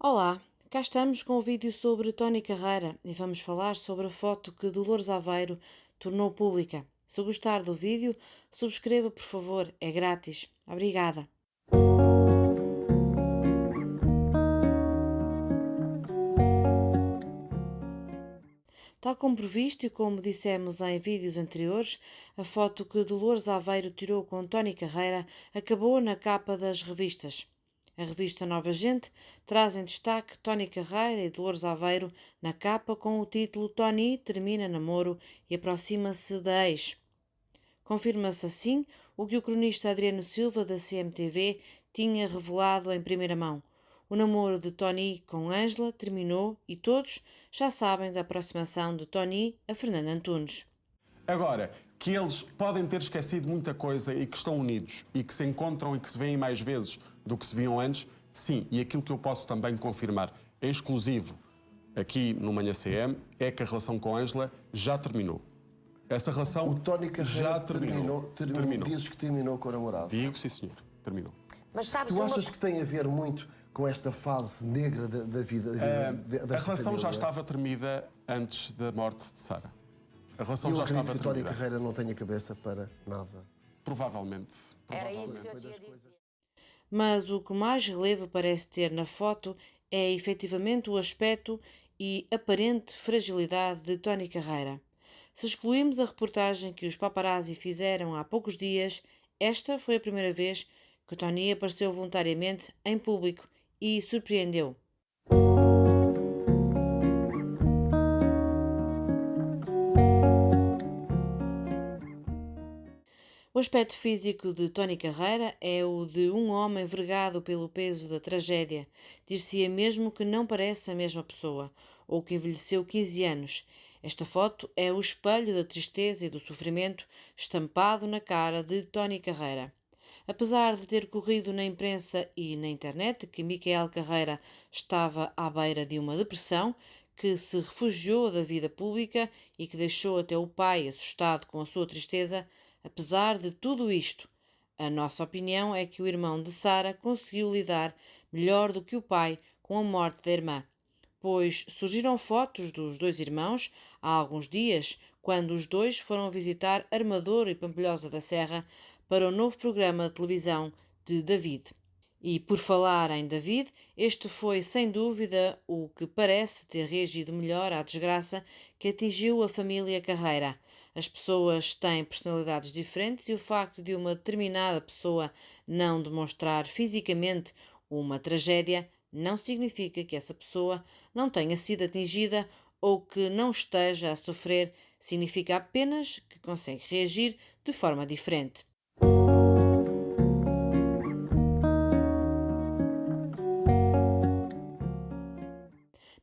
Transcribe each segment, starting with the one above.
Olá, cá estamos com o vídeo sobre Tony Carreira e vamos falar sobre a foto que Dolores Aveiro tornou pública. Se gostar do vídeo, subscreva por favor, é grátis. Obrigada. Tal como previsto e como dissemos em vídeos anteriores, a foto que Dolores Aveiro tirou com Tony Carreira acabou na capa das revistas. A revista Nova Gente traz em destaque Tony Carreira e Dolores Aveiro na capa com o título Tony termina namoro e aproxima-se da ex. Confirma-se assim o que o cronista Adriano Silva da CMTV tinha revelado em primeira mão. O namoro de Tony com Ângela terminou e todos já sabem da aproximação de Tony a Fernando Antunes. Agora, que eles podem ter esquecido muita coisa e que estão unidos e que se encontram e que se veem mais vezes do que se viam antes, sim. E aquilo que eu posso também confirmar, é exclusivo aqui no Manhã CM, é que a relação com a Ângela já terminou. Essa relação O Tony Carreira já terminou. Dizes que terminou com o namorado. Digo, sim senhor, terminou. Mas sabes Tu achas que tem a ver muito com esta fase negra da vida A relação já estava terminada antes da morte de Sara. A relação Eu já acredito estava que o Tony terminada. Carreira não tenha cabeça para nada. Provavelmente. Era isso que eu te ia dizer. Mas o que mais relevo parece ter na foto é efetivamente o aspecto e aparente fragilidade de Tony Carreira. Se excluímos a reportagem que os paparazzi fizeram há poucos dias, esta foi a primeira vez que Tony apareceu voluntariamente em público e surpreendeu. O aspecto físico de Tony Carreira é o de um homem vergado pelo peso da tragédia. Dir-se-ia mesmo que não parece a mesma pessoa, ou que envelheceu 15 anos. Esta foto é o espelho da tristeza e do sofrimento estampado na cara de Tony Carreira. Apesar de ter corrido na imprensa e na internet que Micael Carreira estava à beira de uma depressão, que se refugiou da vida pública e que deixou até o pai assustado com a sua tristeza, apesar de tudo isto, a nossa opinião é que o irmão de Sara conseguiu lidar melhor do que o pai com a morte da irmã, pois surgiram fotos dos dois irmãos há alguns dias, quando os dois foram visitar Armador e Pampilhosa da Serra para o novo programa de televisão de David. E por falar em David, este foi sem dúvida o que parece ter reagido melhor à desgraça que atingiu a família Carreira. As pessoas têm personalidades diferentes e o facto de uma determinada pessoa não demonstrar fisicamente uma tragédia não significa que essa pessoa não tenha sido atingida ou que não esteja a sofrer, significa apenas que consegue reagir de forma diferente.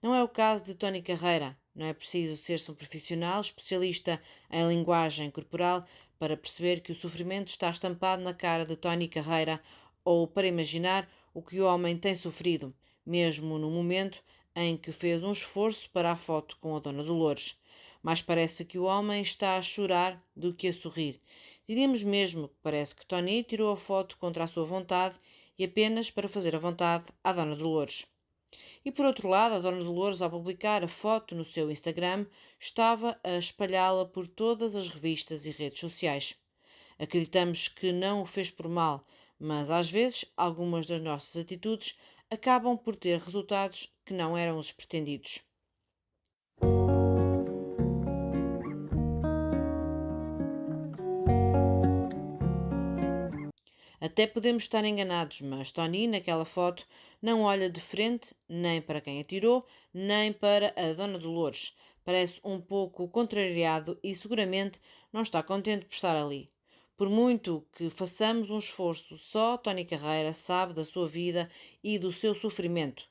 Não é o caso de Tony Carreira. Não é preciso ser-se um profissional especialista em linguagem corporal para perceber que o sofrimento está estampado na cara de Tony Carreira ou para imaginar o que o homem tem sofrido, mesmo no momento em que fez um esforço para a foto com a Dona Dolores. Mas parece que o homem está a chorar do que a sorrir. Diríamos mesmo que parece que Tony tirou a foto contra a sua vontade e apenas para fazer a vontade à Dona Dolores. E por outro lado, a Dona Dolores, ao publicar a foto no seu Instagram, estava a espalhá-la por todas as revistas e redes sociais. Acreditamos que não o fez por mal, mas às vezes algumas das nossas atitudes acabam por ter resultados que não eram os pretendidos. Até podemos estar enganados, mas Tony, naquela foto, não olha de frente nem para quem atirou, nem para a Dona Dolores. Parece um pouco contrariado e seguramente não está contente por estar ali. Por muito que façamos um esforço, só Tony Carreira sabe da sua vida e do seu sofrimento.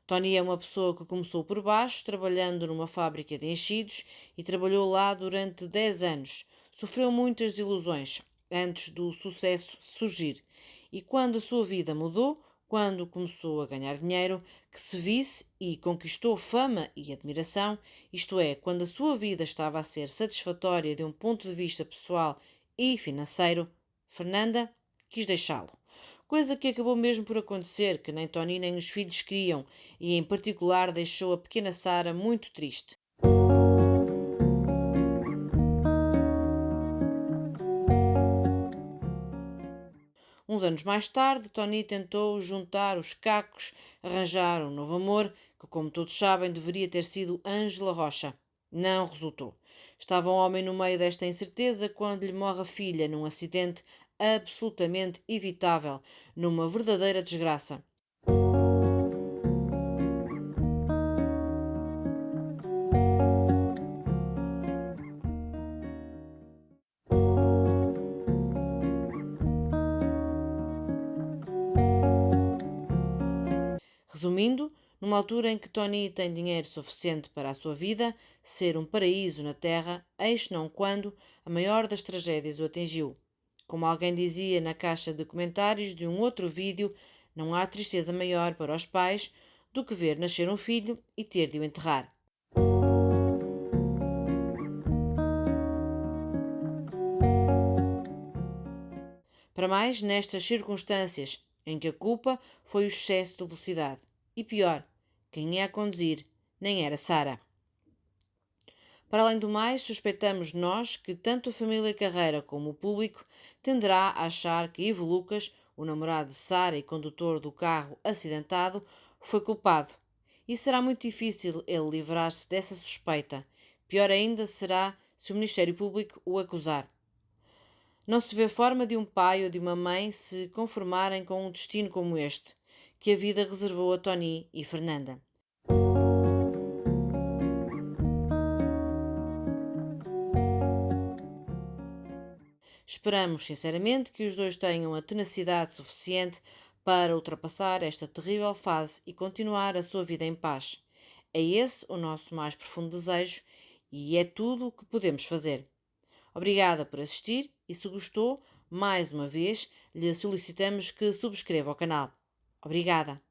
Tony é uma pessoa que começou por baixo, trabalhando numa fábrica de enchidos e trabalhou lá durante 10 anos. Sofreu muitas desilusões antes do sucesso surgir. E quando a sua vida mudou, quando começou a ganhar dinheiro, que se visse e conquistou fama e admiração, isto é, quando a sua vida estava a ser satisfatória de um ponto de vista pessoal e financeiro, Fernanda quis deixá-lo. Coisa que acabou mesmo por acontecer, que nem Tony nem os filhos queriam, e em particular deixou a pequena Sarah muito triste. Uns anos mais tarde, Tony tentou juntar os cacos, arranjar um novo amor, que, como todos sabem, deveria ter sido Ângela Rocha. Não resultou. Estava um homem no meio desta incerteza quando lhe morre a filha num acidente absolutamente evitável, numa verdadeira desgraça. Resumindo, numa altura em que Tony tem dinheiro suficiente para a sua vida ser um paraíso na Terra, eis não quando a maior das tragédias o atingiu. Como alguém dizia na caixa de comentários de um outro vídeo, não há tristeza maior para os pais do que ver nascer um filho e ter de o enterrar. Para mais, nestas circunstâncias em que a culpa foi o excesso de velocidade. E pior, quem ia a conduzir nem era Sarah. Para além do mais, suspeitamos nós que tanto a família Carreira como o público tenderá a achar que Ivo Lucas, o namorado de Sarah e condutor do carro acidentado, foi culpado. E será muito difícil ele livrar-se dessa suspeita. Pior ainda será se o Ministério Público o acusar. Não se vê forma de um pai ou de uma mãe se conformarem com um destino como este, que a vida reservou a Tony e Fernanda. Esperamos, sinceramente, que os dois tenham a tenacidade suficiente para ultrapassar esta terrível fase e continuar a sua vida em paz. É esse o nosso mais profundo desejo e é tudo o que podemos fazer. Obrigada por assistir e, se gostou, mais uma vez lhe solicitamos que subscreva o canal. Obrigada!